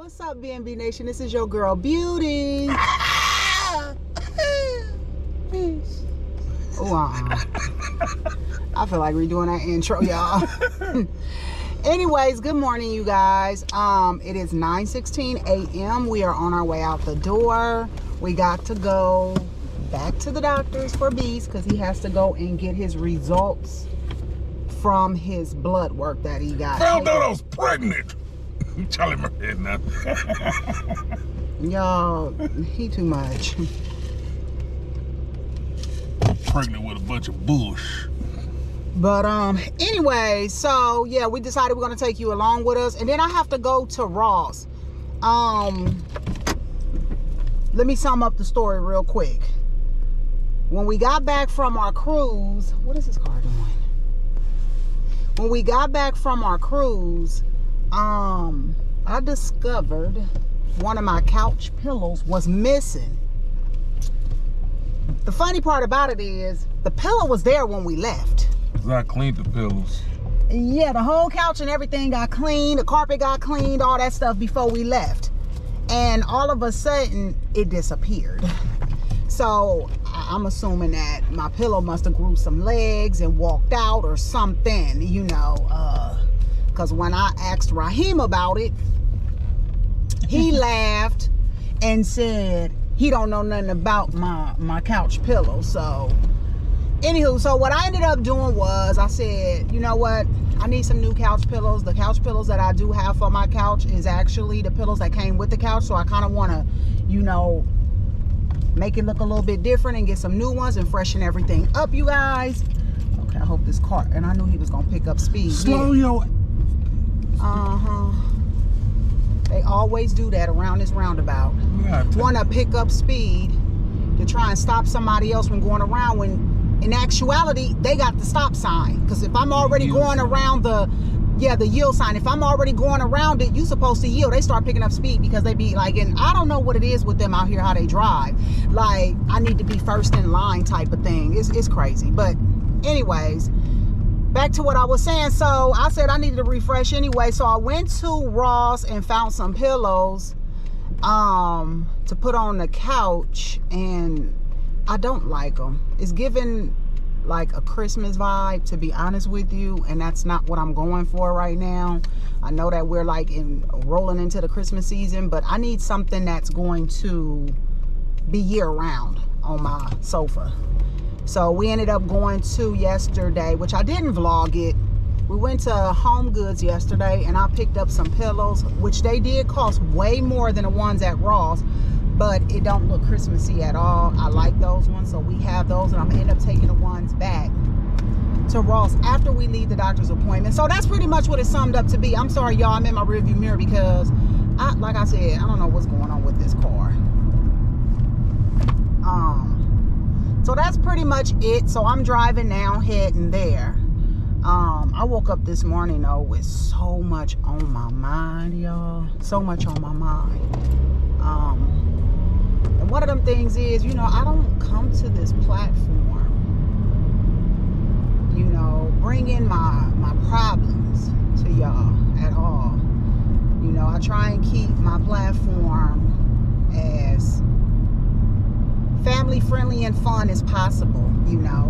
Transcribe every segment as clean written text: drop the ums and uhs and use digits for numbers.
What's up, BNB Nation? This is your girl, Beauty. I feel like redoing that intro, y'all. Anyways, good morning, you guys. It is 9:16 a.m. We are on our way out the door. We got to go back to the doctor's for Beast because he has to go and get his results from his blood work that he got. Found out I was pregnant. You telling my head now. Y'all, he too much. Pregnant with a bunch of bush. But anyway, so yeah, we decided we're gonna take you along with us, and then I have to go to Ross. Let me sum up the story real quick. When we got back from our cruise, what is this car doing? When we got back from our cruise, I discovered one of my couch pillows was missing. The funny part about it is the pillow was there when we left. I cleaned the pillows. Yeah, the whole couch and everything got cleaned. The carpet got cleaned, all that stuff before we left. And all of a sudden, it disappeared. So I'm assuming that my pillow must have grew some legs and walked out or something, you know. Because when I asked Raheem about it, he laughed and said he don't know nothing about my couch pillow. So anywho, so what I ended up doing was I said, you know what? I need some new couch pillows. The couch pillows that I do have for my couch is actually the pillows that came with the couch. So I kind of want to, you know, make it look a little bit different and get some new ones and freshen everything up, you guys. Okay, I hope this car, and I knew he was going to pick up speed. Slow your... They always do that around this roundabout. Want to pick up speed to try and stop somebody else from going around when in actuality they got the stop sign. Because if I'm already going around the yield sign, if I'm already going around it, you supposed to yield. They start picking up speed because they be like, and I don't know what it is with them out here, how they drive. Like, I need to be first in line type of thing. It's crazy. But anyways, back to what I was saying. So I said I needed to refresh anyway. So I went to Ross and found some pillows to put on the couch, and I don't like them. It's giving like a Christmas vibe, to be honest with you, and that's not what I'm going for right now. I know that we're like rolling into the Christmas season, but I need something that's going to be year round on my sofa. So we ended up going to yesterday, which I didn't vlog it. We went to Home Goods yesterday and I picked up some pillows, which they did cost way more than the ones at Ross, but it don't look Christmassy at all. I like those ones, so we have those, and I'm gonna end up taking the ones back to Ross after we leave the doctor's appointment. So that's pretty much what it summed up to be. I'm sorry, y'all, I'm in my rearview mirror because like I said, I don't know what's going on with this car. So that's pretty much it. So I'm driving now, heading there. I woke up this morning though with so much on my mind, y'all. So much on my mind. And one of them things is, you know, I don't come to this platform, you know, bringing my problems to y'all at all. You know, I try and keep my platform as family friendly and fun as possible, you know.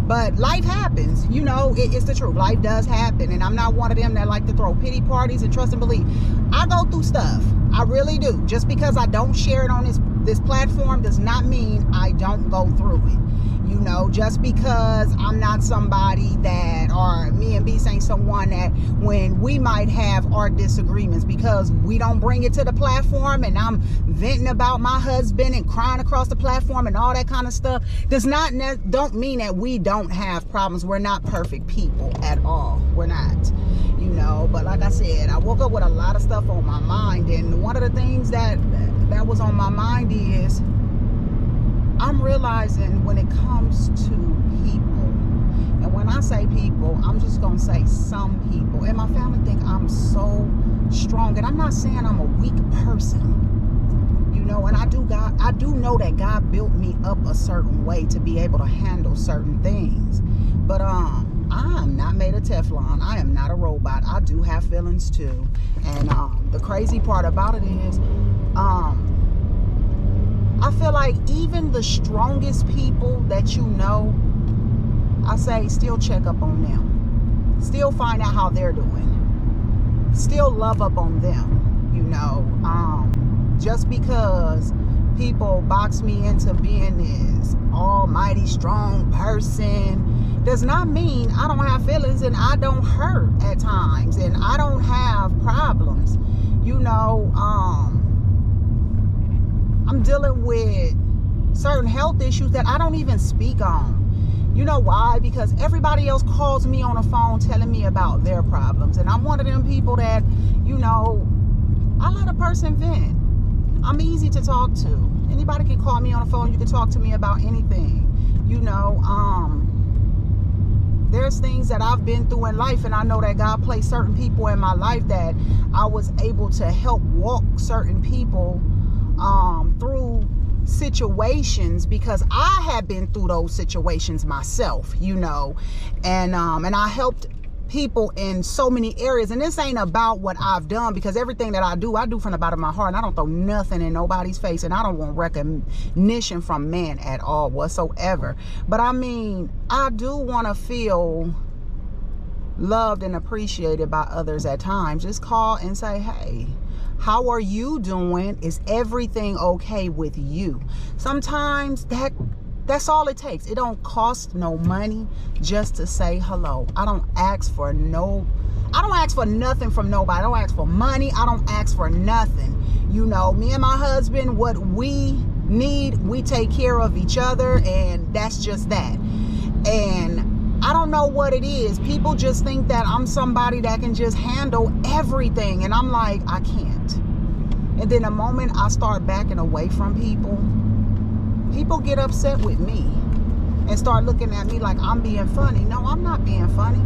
But life happens, you know, it's the truth. Life does happen, and I'm not one of them that like to throw pity parties, and trust and believe, I go through stuff. I really do. Just because I don't share it on this platform does not mean I don't go through it. You know, just because I'm not somebody that, or me and Beast ain't someone that when we might have our disagreements, because we don't bring it to the platform and I'm venting about my husband and crying across the platform and all that kind of stuff, don't mean that we don't have problems. We're not perfect people at all. We're not, you know. But like I said, I woke up with a lot of stuff on my mind, and one of the things that was on my mind is I'm realizing when it comes to people, and when I say people, I'm just gonna say some people, and my family think I'm so strong, and I'm not saying I'm a weak person, you know, and I do know that God built me up a certain way to be able to handle certain things, but I am not made of Teflon. I am not a robot. I do have feelings too. And the crazy part about it is, I feel like even the strongest people that you know, I say still check up on them. Still find out how they're doing. Still love up on them, you know. Just because people box me into being this almighty strong person does not mean I don't have feelings and I don't hurt at times and I don't have problems. You know, I'm dealing with certain health issues that I don't even speak on. You know why? Because everybody else calls me on the phone telling me about their problems. And I'm one of them people that, you know, I let a person vent. I'm easy to talk to. Anybody can call me on the phone. You can talk to me about anything. You know, there's things that I've been through in life, and I know that God placed certain people in my life that I was able to help walk certain people through situations because I had been through those situations myself, you know, and I helped people in so many areas. And this ain't about what I've done, because everything that I do from the bottom of my heart, and I don't throw nothing in nobody's face, and I don't want recognition from man at all whatsoever. But I mean, I do want to feel loved and appreciated by others at times. Just call and say, hey, how are you doing? Is everything okay with you? Sometimes that's all it takes. It don't cost no money just to say hello. I don't ask for nothing from nobody. I don't ask for money. I don't ask for nothing. You know, me and my husband, what we need, we take care of each other, and that's just that. And I don't know what it is. People just think that I'm somebody that can just handle everything, and I'm like, I can't. And then the moment I start backing away from people get upset with me and start looking at me like I'm being funny. No, I'm not being funny.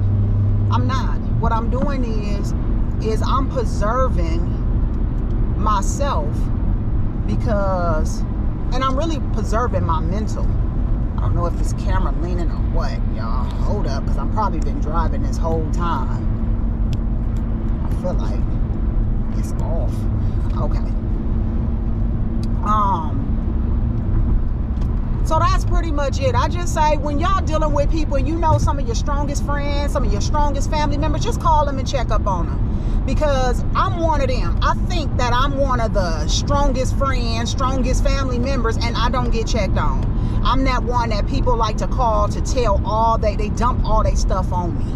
I'm not. What I'm doing is I'm preserving myself, because, and I'm really preserving my mental. I don't know if this camera leaning or what, y'all. Hold up, because I'm probably been driving this whole time. I feel like it's off. Okay. So that's pretty much it. I just say, when y'all dealing with people, you know, some of your strongest friends, some of your strongest family members, just call them and check up on them. Because I'm one of them. I think that I'm one of the strongest friends, strongest family members, and I don't get checked on. I'm that one that people like to call to tell all they dump all their stuff on me.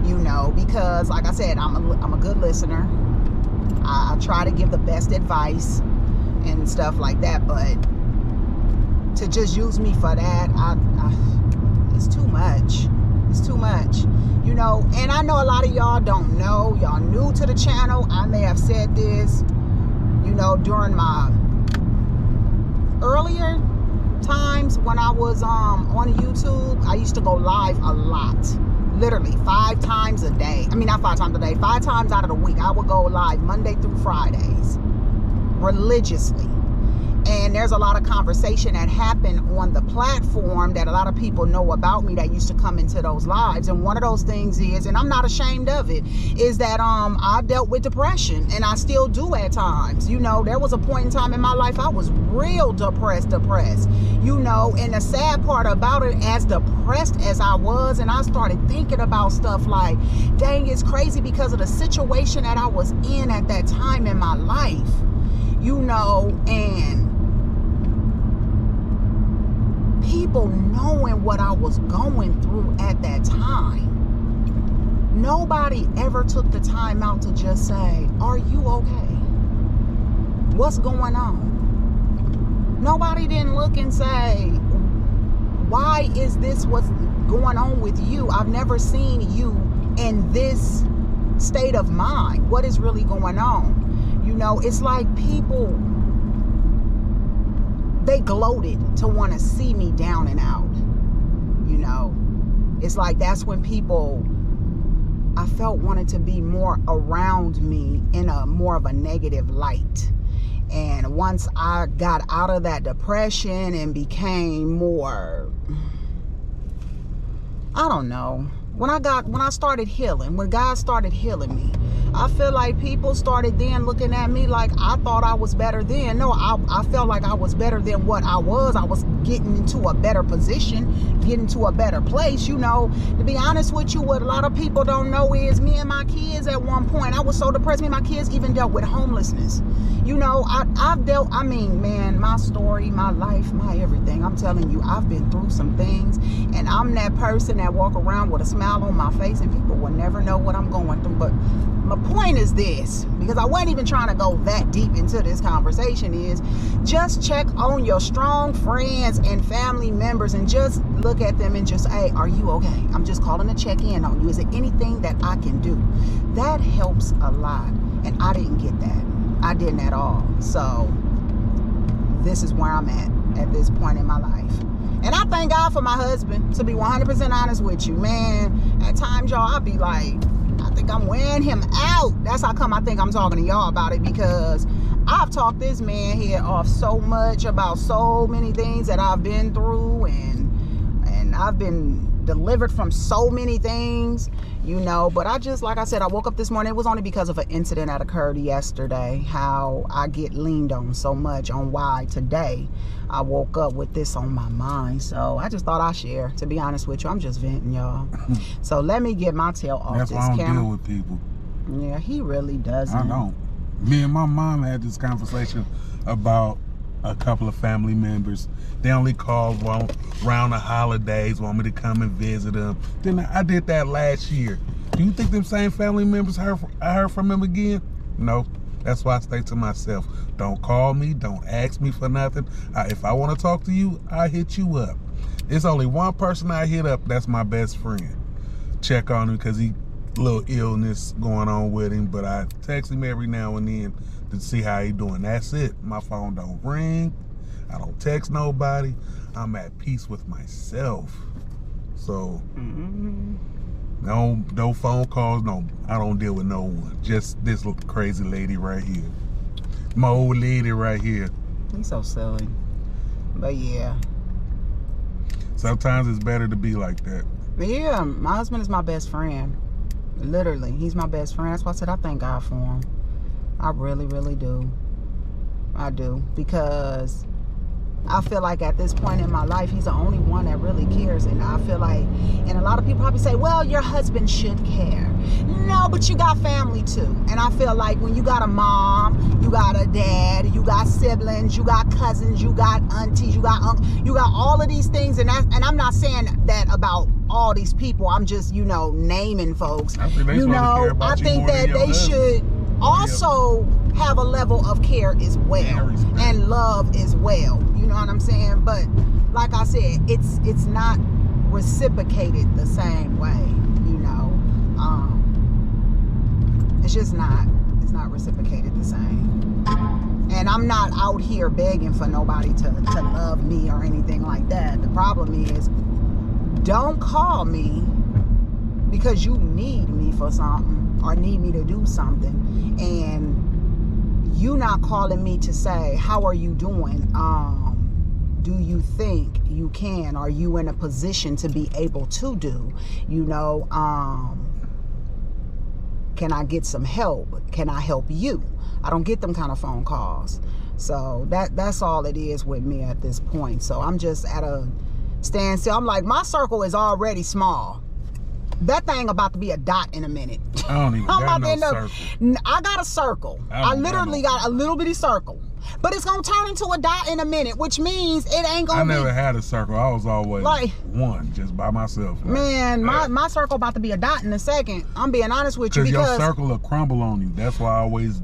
You know, because like I said, I'm a good listener. I try to give the best advice and stuff like that, but to just use me for that, it's too much. It's too much, you know. And I know a lot of y'all don't know. Y'all new to the channel. I may have said this, you know, during my earlier times when I was on YouTube. I used to go live a lot, literally 5 times a day. I mean, not 5 times a day, 5 times out of the week. I would go live Monday through Fridays religiously. And there's a lot of conversation that happened on the platform that a lot of people know about me that used to come into those lives. And one of those things is, and I'm not ashamed of it, is that I dealt with depression, and I still do at times. You know, there was a point in time in my life I was real depressed, you know. And the sad part about it, as depressed as I was, and I started thinking about stuff like, dang, it's crazy because of the situation that I was in at that time in my life, you know. And people knowing what I was going through at that time, nobody ever took the time out to just say, are you okay? What's going on? Nobody didn't look and say, why is this what's going on with you? I've never seen you in this state of mind. What is really going on? You know, it's like people, they gloated to want to see me down and out. You know, it's like that's when people, I felt, wanted to be more around me in a more of a negative light. And once I got out of that depression and became more, I don't know, when I started healing, when God started healing me, I feel like people started then looking at me like I thought I was better then. No, I felt like I was better than what I was. I was getting into a better position, getting to a better place. You know, to be honest with you, what a lot of people don't know is me and my kids at one point, I was so depressed. Me and my kids even dealt with homelessness. You know, man, my story, my life, my everything. I'm telling you, I've been through some things, and I'm that person that walk around with a smile on my face, and people will never know what I'm going through. But my point is this, because I wasn't even trying to go that deep into this conversation, is just check on your strong friends and family members and just look at them and just, hey, are you okay? I'm just calling to check in on you. Is there anything that I can do? That helps a lot, and I didn't get that. I didn't at all. So this is where I'm at this point in my life. And I thank God for my husband, to be 100% honest with you. Man, at times, y'all, I'll be like, I think I'm wearing him out. That's how come I think I'm talking to y'all about it, because I've talked this man here off so much about so many things that I've been through, and I've been delivered from so many things, you know. But I just, like I said, I woke up this morning. It was only because of an incident that occurred yesterday, how I get leaned on so much on why today I woke up with this on my mind. So I just thought I'd share. To be honest with you, I'm just venting, y'all. So let me get my tail off That's this why I don't camera. deal with people. Yeah, he really doesn't. I don't. Me and my mom had this conversation about a couple of family members. They only call around the holidays, want me to come and visit them. Then I did that last year. Do you think them same family members I heard from them again? No. That's why I stay to myself. Don't call me. Don't ask me for nothing. If I want to talk to you, I hit you up. There's only one person I hit up. That's my best friend. Check on him because he little illness going on with him. But I text him every now and then to see how he doing. That's it. My phone don't ring. I don't text nobody. I'm at peace with myself. So no phone calls. No, I don't deal with no one. Just this little crazy lady right here. My old lady right here. He's so silly. But yeah. Sometimes it's better to be like that. Yeah, my husband is my best friend. Literally, he's my best friend. That's why I said I thank God for him. I really, really do. I do. Because I feel like at this point in my life, he's the only one that really cares. And I feel like, and a lot of people probably say, well, your husband should care. No, but you got family too. And I feel like when you got a mom, you got a dad, you got siblings, you got cousins, you got aunties, you got uncles, you got all of these things. And I'm not saying that about all these people. I'm just, naming folks. I think they should also have a level of care as well, and love as well. You know what I'm saying? But like I said, it's not reciprocated the same way. It's just not. It's not reciprocated the same. And I'm not out here begging for nobody to love me or anything like that. The problem is, don't call me because you need me for something or need me to do something, and you not calling me to say, how are you doing? Do you think you can? Are you in a position to be able to do? Can I get some help? Can I help you? I don't get them kind of phone calls. So that's all it is with me at this point. So I'm just at a standstill. I'm like, my circle is already small. That thing about to be a dot in a minute. I don't even got no circle. I got a circle. I literally got a little bitty circle. But it's going to turn into a dot in a minute, which means it ain't going to be... I never had a circle. I was always one, just by myself. Man, my circle about to be a dot in a second. I'm being honest with you because... your circle will crumble on you. That's why I always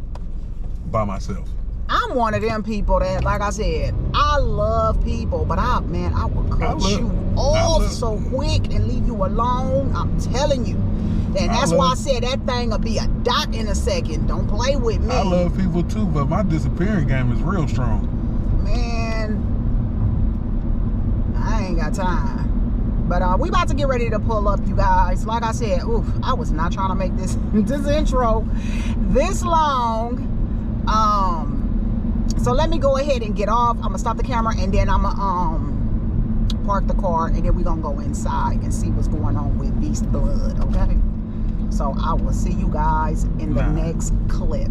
by myself. I'm one of them people that, like I said, I love people, but I will cut you off so quick and leave you alone. I'm telling you. And that's why I said that thing will be a dot in a second. Don't play with me. I love people too, but my disappearing game is real strong. Man, I ain't got time. But we about to get ready to pull up, you guys. Like I said, I was not trying to make this intro this long. So let me go ahead and get off. I'm gonna stop the camera and then I'm gonna park the car, and then we're gonna go inside and see what's going on with Beast Blood, okay? So I will see you guys in the next clip.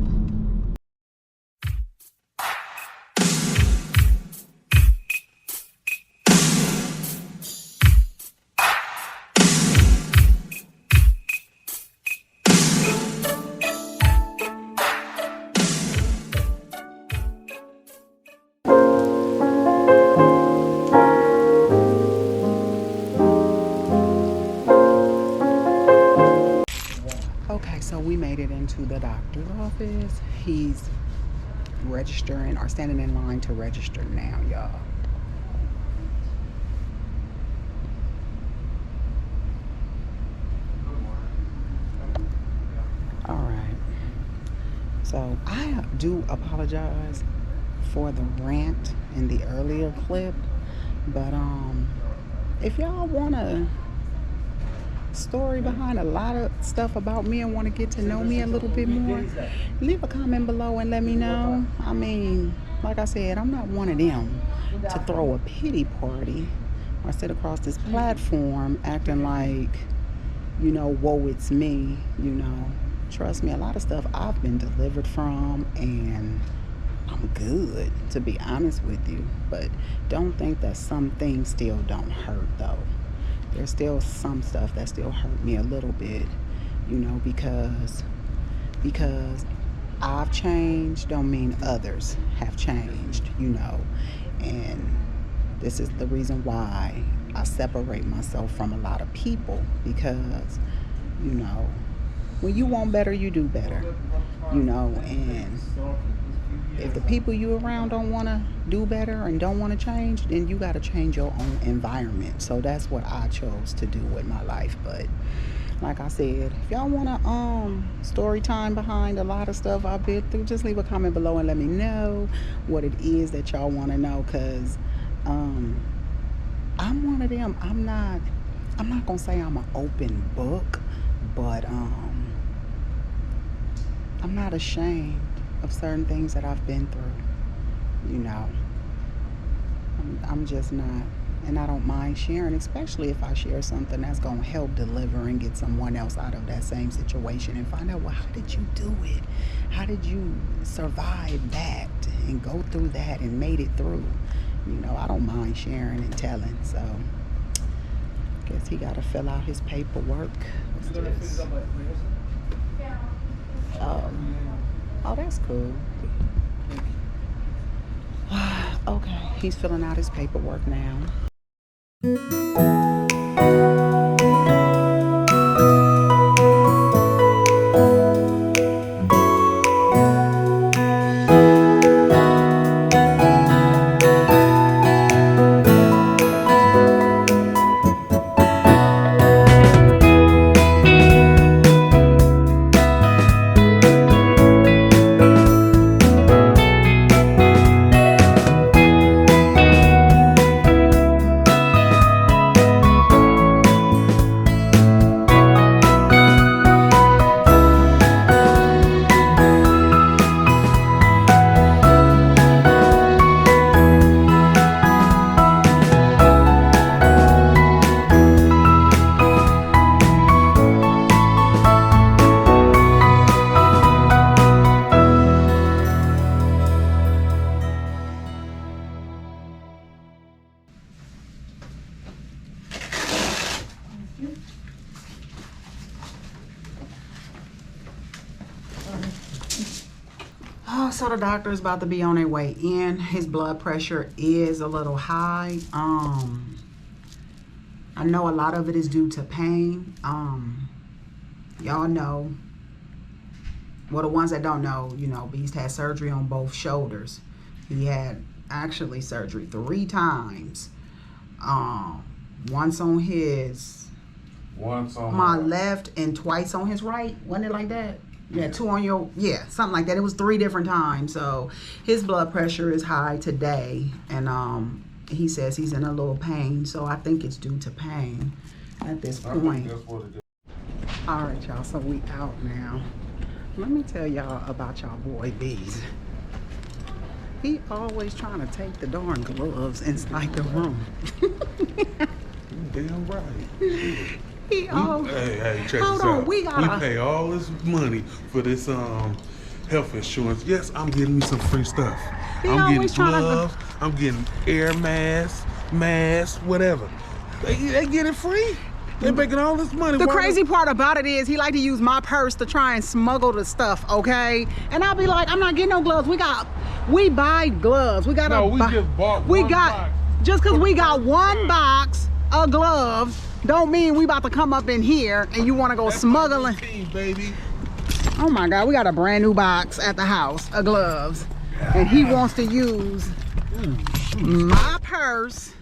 Okay, so we made it into the doctor's office. He's registering or standing in line to register now, y'all. All right. So I do apologize for the rant in the earlier clip, but if y'all want to story behind a lot of stuff about me and want to get to know me a little bit more, leave a comment below and let me know. I mean, like I said, I'm not one of them to throw a pity party or sit across this platform acting like, you know, whoa, it's me. You know, trust me, a lot of stuff I've been delivered from, and I'm good, to be honest with you. But don't think that some things still don't hurt, though. There's still some stuff that still hurt me a little bit, you know, because I've changed don't mean others have changed, you know. And this is the reason why I separate myself from a lot of people, because, you know, when you want better, you do better, you know. And if the people you around don't want to do better and don't want to change, then you got to change your own environment. So that's what I chose to do with my life. But like I said, if y'all want a story time behind a lot of stuff I've been through, just leave a comment below and let me know what it is that y'all want to know, because I'm one of them. I'm not gonna say I'm an open book, but I'm not ashamed of certain things that I've been through, you know. I'm just not, and I don't mind sharing, especially if I share something that's gonna help deliver and get someone else out of that same situation and find out, well, how did you do it? How did you survive that and go through that and made it through? You know, I don't mind sharing and telling. So guess he gotta fill out his paperwork. Oh, that's cool. Okay, he's filling out his paperwork now. So the doctor is about to be on their way in. His blood pressure is a little high. I know a lot of it is due to pain. Y'all know, well, the ones that don't know, you know, Beast had surgery on both shoulders. He had actually surgery 3 times. Once on my left and twice on his right. Wasn't it like that? Yeah, 2 on your, yeah, something like that. It was 3 different times. So his blood pressure is high today, and he says he's in a little pain. So I think it's due to pain at this point. All right, y'all. So we out now. Let me tell y'all about y'all boy Bees. He always trying to take the darn gloves inside the room. Damn right. He always... Hey, check Hold this on, out. we gotta... pay all this money for this health insurance. Yes, I'm getting me some free stuff. I'm getting gloves. I'm getting air masks, whatever. They get it free. They're making all this money. The crazy part about it is he like to use my purse to try and smuggle the stuff, okay? And I'll be like, I'm not getting no gloves. We buy gloves. We got we just bought one box. Just because we got one box of gloves don't mean we about to come up in here and you want to go smuggling. Baby. Oh my God, we got a brand new box at the house of gloves. And he wants to use my purse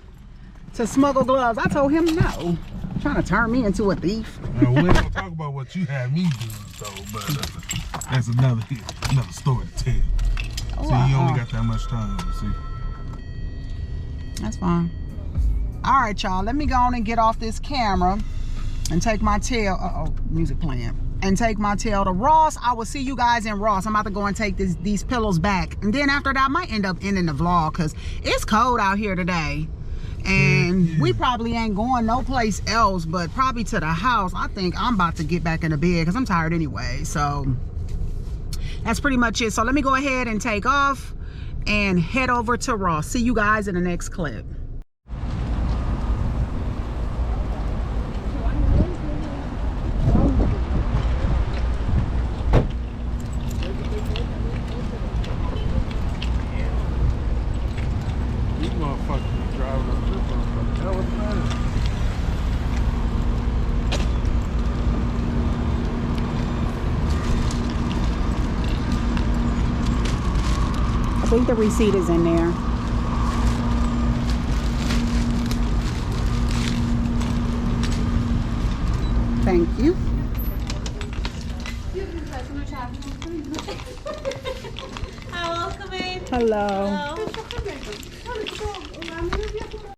to smuggle gloves. I told him no. Trying to turn me into a thief. Now, we ain't gonna talk about what you had me doing, though, but that's another story to tell. Oh, see, you only got that much time, see. That's fine. All right, y'all, let me go on and get off this camera and take my tail. Music playing. And take my tail to Ross. I will see you guys in Ross. I'm about to go and take these pillows back. And then after that, I might end up ending the vlog because it's cold out here today. And we probably ain't going no place else, but probably to the house. I think I'm about to get back in the bed because I'm tired anyway. So that's pretty much it. So let me go ahead and take off and head over to Ross. See you guys in the next clip. These motherfuckers driving up this motherfucker. Hell of a time. I think the receipt is in there. Thank you. Hello, come in. Hello. Hello.